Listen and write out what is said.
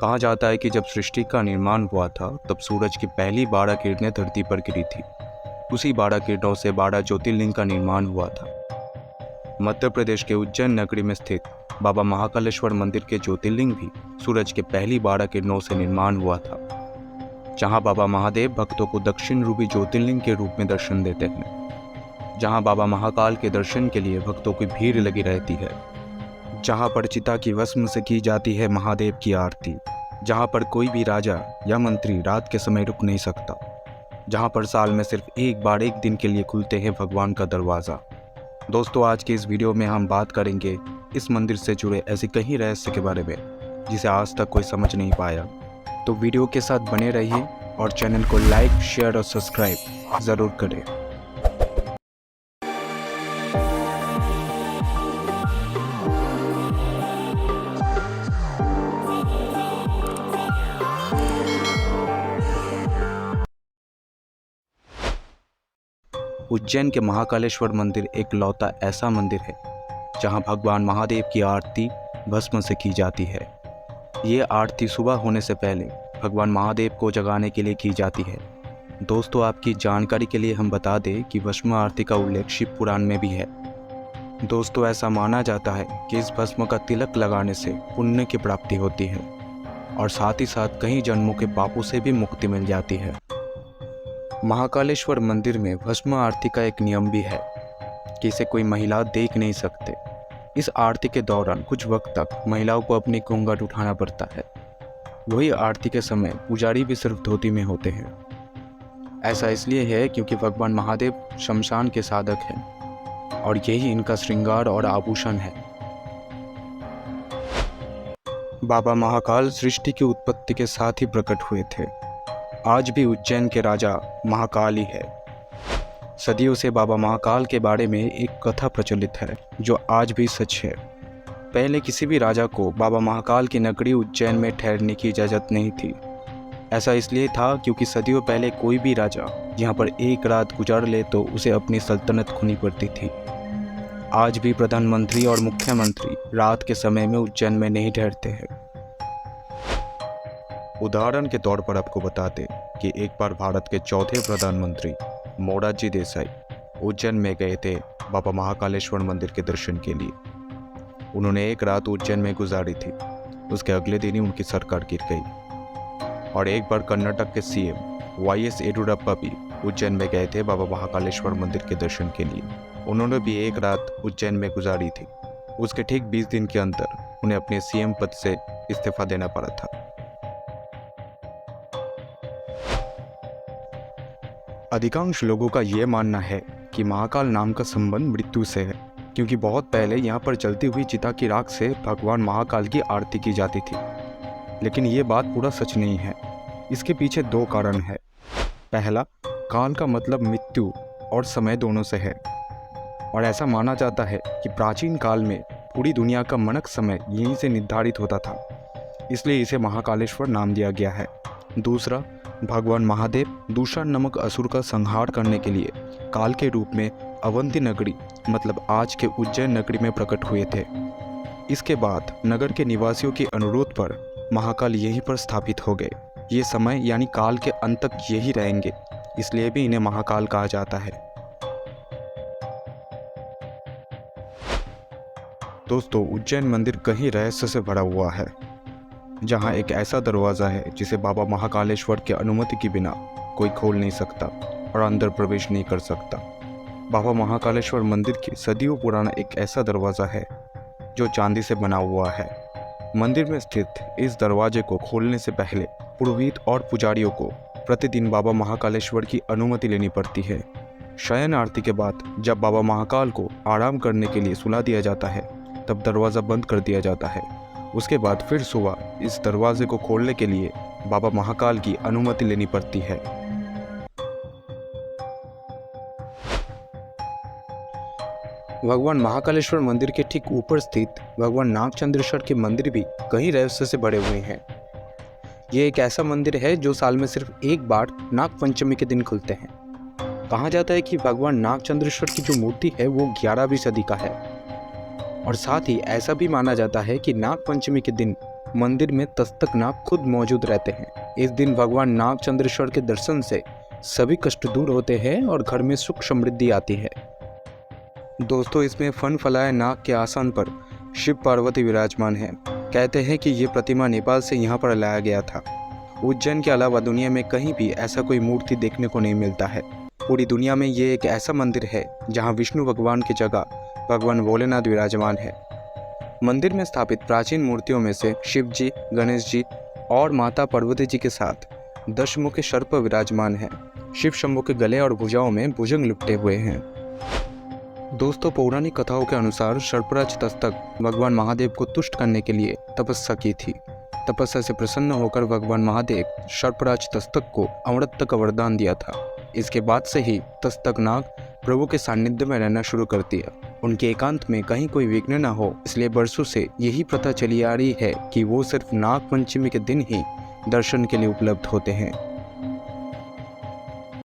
कहा जाता है कि जब सृष्टि का निर्माण हुआ था तब सूरज की पहली 12 किरणें धरती पर गिरी थी। उसी 12 किरणों से 12 ज्योतिर्लिंग का निर्माण हुआ था। मध्य प्रदेश के उज्जैन नगरी में स्थित बाबा महाकालेश्वर मंदिर के ज्योतिर्लिंग भी सूरज के पहली 12 किरणों से निर्माण हुआ था। जहां बाबा महादेव भक्तों को दक्षिण रूपी ज्योतिर्लिंग के रूप में दर्शन देते हैं, जहां बाबा महाकाल के दर्शन के लिए भक्तों की भीड़ लगी रहती है, जहां पर चिता की भस्म से की जाती है महादेव की आरती, जहां पर कोई भी राजा या मंत्री रात के समय रुक नहीं सकता, जहां पर साल में सिर्फ एक बार एक दिन के लिए खुलते हैं भगवान का दरवाज़ा। दोस्तों, आज के इस वीडियो में हम बात करेंगे इस मंदिर से जुड़े ऐसे कई रहस्य के बारे में जिसे आज तक कोई समझ नहीं पाया। तो वीडियो के साथ बने रहिए और चैनल को लाइक, शेयर और सब्सक्राइब ज़रूर करें। उज्जैन के महाकालेश्वर मंदिर एक लौता ऐसा मंदिर है जहां भगवान महादेव की आरती भस्म से की जाती है। ये आरती सुबह होने से पहले भगवान महादेव को जगाने के लिए की जाती है। दोस्तों, आपकी जानकारी के लिए हम बता दें कि भस्म आरती का उल्लेख शिव पुराण में भी है। दोस्तों, ऐसा माना जाता है कि इस भस्म का तिलक लगाने से पुण्य की प्राप्ति होती है और साथ ही साथ कई जन्मों के पापों से भी मुक्ति मिल जाती है। महाकालेश्वर मंदिर में भस्म आरती का एक नियम भी है कि इसे कोई महिला देख नहीं सकते। इस आरती के दौरान कुछ वक्त तक महिलाओं को अपनी घूंघट उठाना पड़ता है। वही आरती के समय पुजारी भी सिर्फ धोती में होते हैं। ऐसा इसलिए है क्योंकि भगवान महादेव शमशान के साधक हैं और यही इनका श्रृंगार और आभूषण है। बाबा महाकाल सृष्टि की उत्पत्ति के साथ ही प्रकट हुए थे। आज भी उज्जैन के राजा महाकाल ही है। सदियों से बाबा महाकाल के बारे में एक कथा प्रचलित है जो आज भी सच है। पहले किसी भी राजा को बाबा महाकाल की नगरी उज्जैन में ठहरने की इजाज़त नहीं थी। ऐसा इसलिए था क्योंकि सदियों पहले कोई भी राजा यहाँ पर एक रात गुजार ले तो उसे अपनी सल्तनत खोनी पड़ती थी। आज भी प्रधानमंत्री और मुख्यमंत्री रात के समय में उज्जैन में नहीं ठहरते हैं। उदाहरण के तौर पर आपको बता दें कि एक बार भारत के चौथे प्रधानमंत्री मोरारजी देसाई उज्जैन में गए थे बाबा महाकालेश्वर मंदिर के दर्शन के लिए। उन्होंने एक रात उज्जैन में गुजारी थी। उसके अगले दिन ही उनकी सरकार गिर गई। और एक बार कर्नाटक के सीएम वाईएस येडियुरप्पा भी उज्जैन में गए थे बाबा महाकालेश्वर मंदिर के दर्शन के लिए। उन्होंने भी एक रात उज्जैन में गुजारी थी। उसके ठीक 20 दिन के अंदर उन्हें अपने सीएम पद से इस्तीफा देना पड़ा था। अधिकांश लोगों का ये मानना है कि महाकाल नाम का संबंध मृत्यु से है, क्योंकि बहुत पहले यहाँ पर जलती हुई चिता की राख से भगवान महाकाल की आरती की जाती थी। लेकिन ये बात पूरा सच नहीं है। इसके पीछे दो कारण है। पहला, काल का मतलब मृत्यु और समय दोनों से है और ऐसा माना जाता है कि प्राचीन काल में पूरी दुनिया का मानक समय यहीं से निर्धारित होता था, इसलिए इसे महाकालेश्वर नाम दिया गया है। दूसरा, भगवान महादेव दूषण नामक असुर का संहार करने के लिए काल के रूप में अवंती नगरी मतलब आज के उज्जैन नगरी में प्रकट हुए थे। इसके बाद नगर के निवासियों के अनुरोध पर महाकाल यहीं पर स्थापित हो गए। ये समय यानी काल के अंत तक यही रहेंगे, इसलिए भी इन्हें महाकाल कहा जाता है। दोस्तों, उज्जैन मंदिर कहीं रहस्य से भरा हुआ है, जहां एक ऐसा दरवाज़ा है जिसे बाबा महाकालेश्वर की अनुमति के बिना कोई खोल नहीं सकता और अंदर प्रवेश नहीं कर सकता। बाबा महाकालेश्वर मंदिर की सदियों पुराना एक ऐसा दरवाज़ा है जो चांदी से बना हुआ है। मंदिर में स्थित इस दरवाजे को खोलने से पहले पुरोहित और पुजारियों को प्रतिदिन बाबा महाकालेश्वर की अनुमति लेनी पड़ती है। शयन आरती के बाद जब बाबा महाकाल को आराम करने के लिए सुला दिया जाता है तब दरवाज़ा बंद कर दिया जाता है। उसके बाद फिर सुबह इस दरवाजे को खोलने के लिए बाबा महाकाल की अनुमति लेनी पड़ती है। भगवान महाकालेश्वर मंदिर के ठीक ऊपर स्थित भगवान नागचंद्रेश्वर के मंदिर भी कई रहस्य से भरे हुए हैं। ये एक ऐसा मंदिर है जो साल में सिर्फ एक बार नाग पंचमी के दिन खुलते हैं। कहा जाता है कि भगवान नागचंद्रेश्वर की जो मूर्ति है वो 11वीं सदी का है। और साथ ही ऐसा भी माना जाता है कि नाग पंचमी के दिन मंदिर में तस्तक नाग खुद मौजूद रहते हैं। इस दिन भगवान नाग चंद्रेश्वर के दर्शन से सभी कष्ट दूर होते हैं और घर में सुख समृद्धि आती है। दोस्तों, इसमें फन फलाए नाग के आसन पर शिव पार्वती विराजमान है। कहते हैं कि ये प्रतिमा नेपाल से यहाँ पर लाया गया था। उज्जैन के अलावा दुनिया में कहीं भी ऐसा कोई मूर्ति देखने को नहीं मिलता है। पूरी दुनिया में ये एक ऐसा मंदिर है जहाँ विष्णु भगवान की जगह भगवान भोलेनाथ विराजमान है। मंदिर में स्थापित प्राचीन मूर्तियों में से शिव जी, गणेश जी और माता पार्वती जी के साथ दशमुखी सर्प विराजमान है। शिव शंभु के गले और भुजाओं में भुजंग लिपटे हुए हैं। दोस्तों, पौराणिक कथाओं के अनुसार सर्पराज तस्तक भगवान महादेव को तुष्ट करने के लिए तपस्या की थी। तपस्या से प्रसन्न होकर भगवान महादेव सर्पराज तस्तक को अमृत का वरदान दिया था। इसके बाद से ही तस्तक नाग प्रभु के सानिध्य में रहना शुरू कर दिया। उनके एकांत में कहीं कोई विघ्न न हो, इसलिए बरसों से यही प्रथा चली आ रही है कि वो सिर्फ नाग पंचमी के दिन ही दर्शन के लिए उपलब्ध होते हैं।